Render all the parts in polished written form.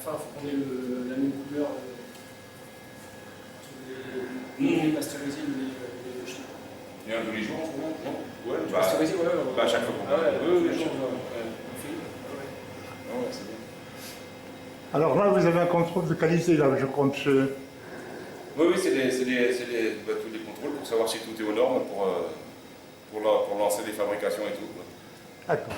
fin, il faut qu'on ait la même couleur entre les pasteurisés et les jetés. Et un tous les jours en ce moment? Non? Ouais, Pasteurisé, ouais. Bah, à chaque fois qu'on tous les jours, c'est bien. Alors là, vous avez un contrôle de qualité, là, je compte. Oui, c'est tous les contrôles pour savoir si tout est aux normes pour lancer des fabrications et tout. D'accord.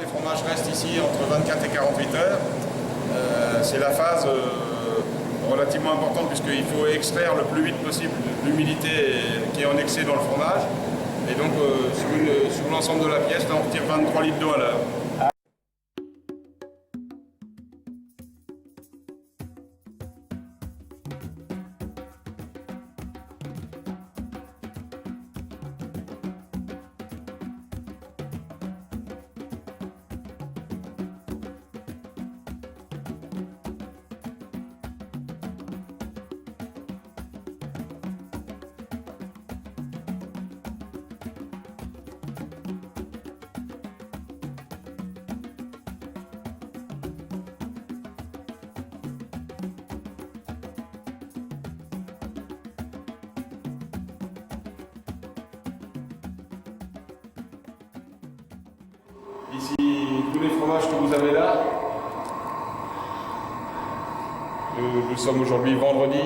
Les fromages restent ici entre 24 et 48 heures. C'est la phase relativement importante puisqu'il faut extraire le plus vite possible l'humidité qui est en excès dans le fromage. Et donc sur l'ensemble de la pièce, là, on retire 23 litres d'eau à l'heure. Ici, tous les fromages que vous avez là, nous sommes aujourd'hui vendredi,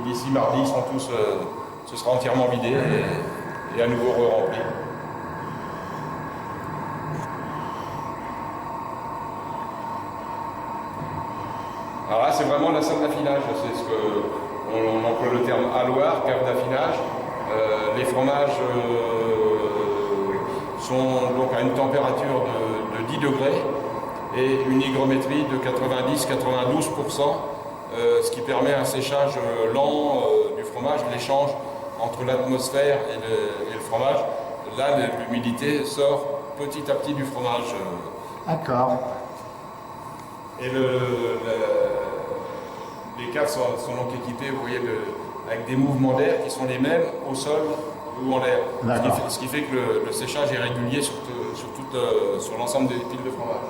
d'ici mardi, ce sera entièrement vidé et à nouveau re-rempli. Alors là, c'est vraiment la salle d'affinage, c'est ce qu'on emploie le terme alloir, cave d'affinage. Les fromages sont donc à une température de 10 degrés et une hygrométrie de 90-92%, ce qui permet un séchage lent du fromage, l'échange entre l'atmosphère et le fromage. Là, l'humidité sort petit à petit du fromage. D'accord. Et les caves sont donc équipées, vous voyez, avec des mouvements d'air qui sont les mêmes au sol ou en l'air. Ce qui fait que le séchage est régulier sur l'ensemble des piles de fromage.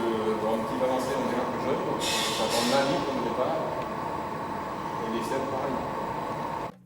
dans une petite avancée, on est un peu jeune, donc ça prend lundi comme départ. Et les sèves, pareil.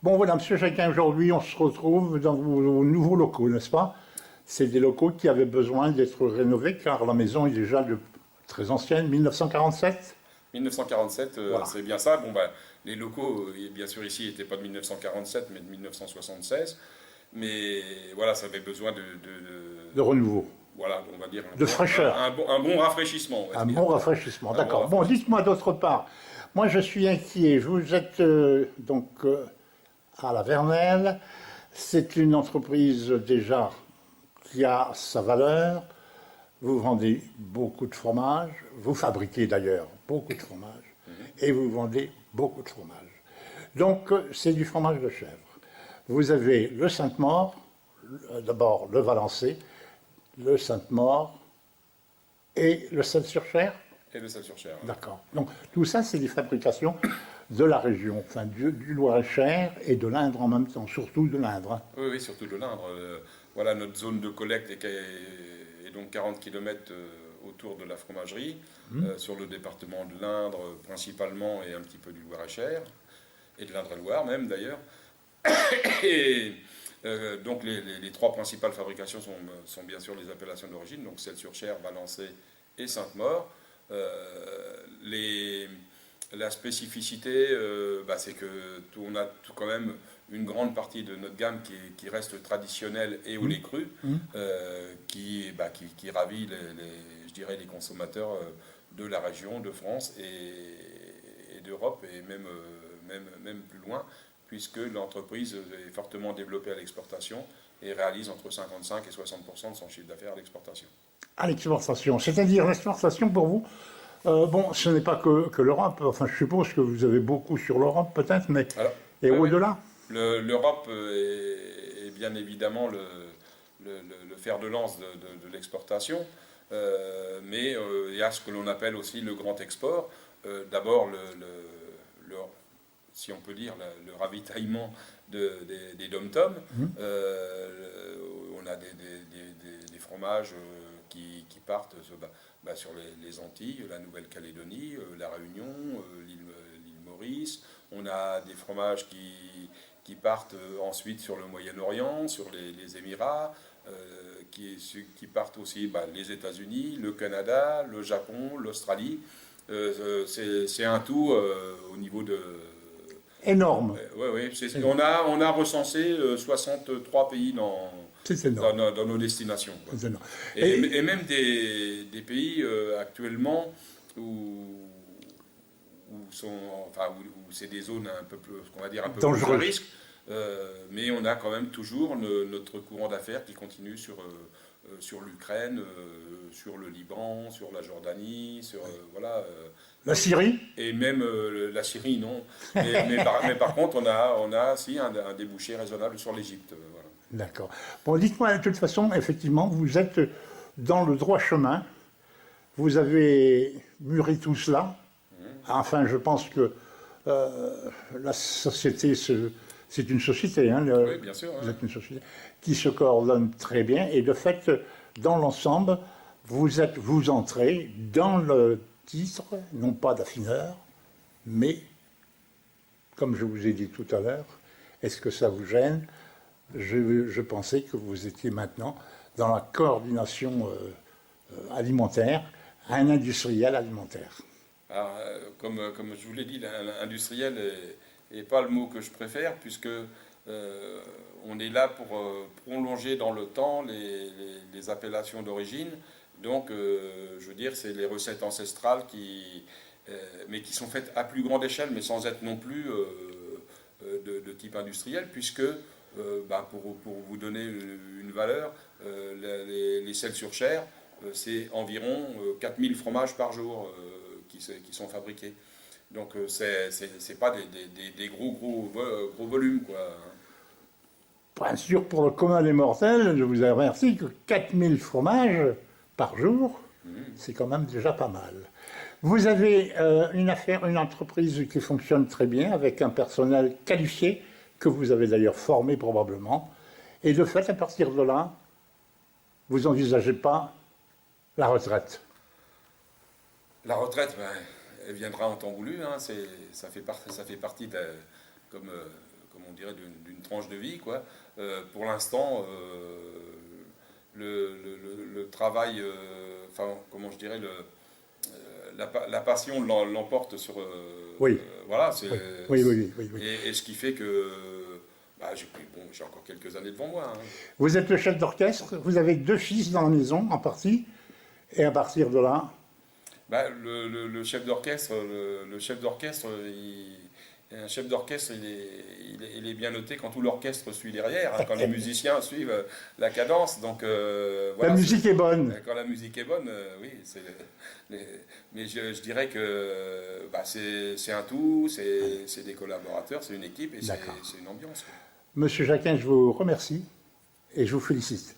Bon voilà, Monsieur Jacquin, aujourd'hui on se retrouve dans vos nouveaux locaux, n'est-ce pas? C'est des locaux qui avaient besoin d'être rénovés car la maison est déjà très ancienne, 1947. 1947, Voilà. c'est bien ça. Bon, bah, les locaux, bien sûr, ici, n'étaient pas de 1947, mais de 1976. Mais voilà, ça avait besoin De renouveau. Voilà, on va dire. De fraîcheur. Un bon rafraîchissement. on va Un dire. bon rafraîchissement, Un d'accord. bon Bon, dites-moi d'autre part. Moi, je suis inquiet. Vous êtes donc à la Vernelle. C'est une entreprise déjà qui a sa valeur. Vous vendez beaucoup de fromage. Vous fabriquez d'ailleurs beaucoup de fromage. Et vous vendez beaucoup de fromage. Donc, c'est du fromage de chèvre. Vous avez le Sainte-Maure, d'abord le Valençay, le Sainte-Maure et le Celles-sur-Cher. Et le Celles-sur-Cher. D'accord. Donc tout ça, c'est des fabrications de la région, enfin du Loir-et-Cher et de l'Indre en même temps, surtout de l'Indre. Hein. Oui, oui, surtout de l'Indre. Voilà, notre zone de collecte est donc 40 km autour de la fromagerie, sur le département de l'Indre principalement et un petit peu du Loir-et-Cher, et de l'Indre-et-Loire même d'ailleurs. Et donc les trois principales fabrications sont bien sûr les appellations d'origine, donc Celles-sur-Cher, Valençay et Sainte-Maure. La spécificité, c'est que on a quand même une grande partie de notre gamme qui reste traditionnelle et au lait cru, qui ravit je dirais, les consommateurs de la région, de France et d'Europe, et même plus loin, puisque l'entreprise est fortement développée à l'exportation et réalise entre 55 et 60% de son chiffre d'affaires à l'exportation. À l'exportation, c'est-à-dire l'exportation pour vous, bon, ce n'est pas que l'Europe, enfin je suppose que vous avez beaucoup sur l'Europe peut-être, mais et au-delà l'Europe est bien évidemment le fer de lance de l'exportation, mais il y a ce que l'on appelle aussi le grand export. D'abord, si on peut dire, le ravitaillement des dom-toms. On a des fromages qui partent sur les Antilles, la Nouvelle-Calédonie, la Réunion, l'île Maurice. On a des fromages qui partent ensuite sur le Moyen-Orient, sur les Émirats, qui partent aussi les États-Unis, le Canada, le Japon, l'Australie. C'est un tout au niveau de... Énorme. Oui. On a recensé 63 pays dans nos destinations. Et même des pays actuellement où c'est des zones un peu plus, on va dire, un peu plus à risque, mais on a quand même toujours notre courant d'affaires qui continue sur l'Ukraine, sur le Liban, sur la Jordanie, sur la Syrie. Et même la Syrie, non. Mais par contre, on a aussi un débouché raisonnable sur l'Égypte. Voilà. D'accord. Bon, dites-moi, de toute façon, effectivement, vous êtes dans le droit chemin. Vous avez mûri tout cela. Enfin, je pense que la société, c'est une société. Hein, oui, bien sûr. Vous êtes une société qui se coordonne très bien. Et de fait, dans l'ensemble, vous entrez dans le titre, non pas d'affineur, mais, comme je vous ai dit tout à l'heure, est-ce que ça vous gêne ? Je pensais que vous étiez maintenant dans la coordination alimentaire, un industriel alimentaire. Alors, comme je vous l'ai dit, industriel n'est pas le mot que je préfère, puisque on est là pour prolonger dans le temps les appellations d'origine. Donc, je veux dire, c'est les recettes ancestrales mais qui sont faites à plus grande échelle, mais sans être non plus de type industriel, puisque, pour vous donner une valeur, les Celles-sur-Cher, c'est environ 4000 fromages par jour qui sont fabriqués. Donc, c'est pas des gros volumes, quoi. Bien sûr, pour le commun des mortels, je vous avertis que 4000 fromages par jour, c'est quand même déjà pas mal. Vous avez une entreprise qui fonctionne très bien, avec un personnel qualifié, que vous avez d'ailleurs formé probablement. Et de fait, à partir de là, vous n'envisagez pas la retraite. La retraite, elle viendra en temps voulu. Hein. Ça fait partie, comme on dirait, d'une tranche de vie, quoi. Pour l'instant, le travail, comment je dirais, la passion l'emporte sur... oui. Voilà, oui. Et ce qui fait que j'ai encore quelques années devant moi. Hein. Vous êtes le chef d'orchestre, vous avez 2 fils dans la maison, en partie, et à partir de là... le chef d'orchestre, un chef d'orchestre, il est bien noté quand tout l'orchestre suit derrière, hein, quand les musiciens suivent la cadence. Donc, la musique est bonne. Quand la musique est bonne, oui. Mais je dirais que c'est un tout, c'est des collaborateurs, c'est une équipe et c'est une ambiance. Monsieur Jacquin, je vous remercie et je vous félicite.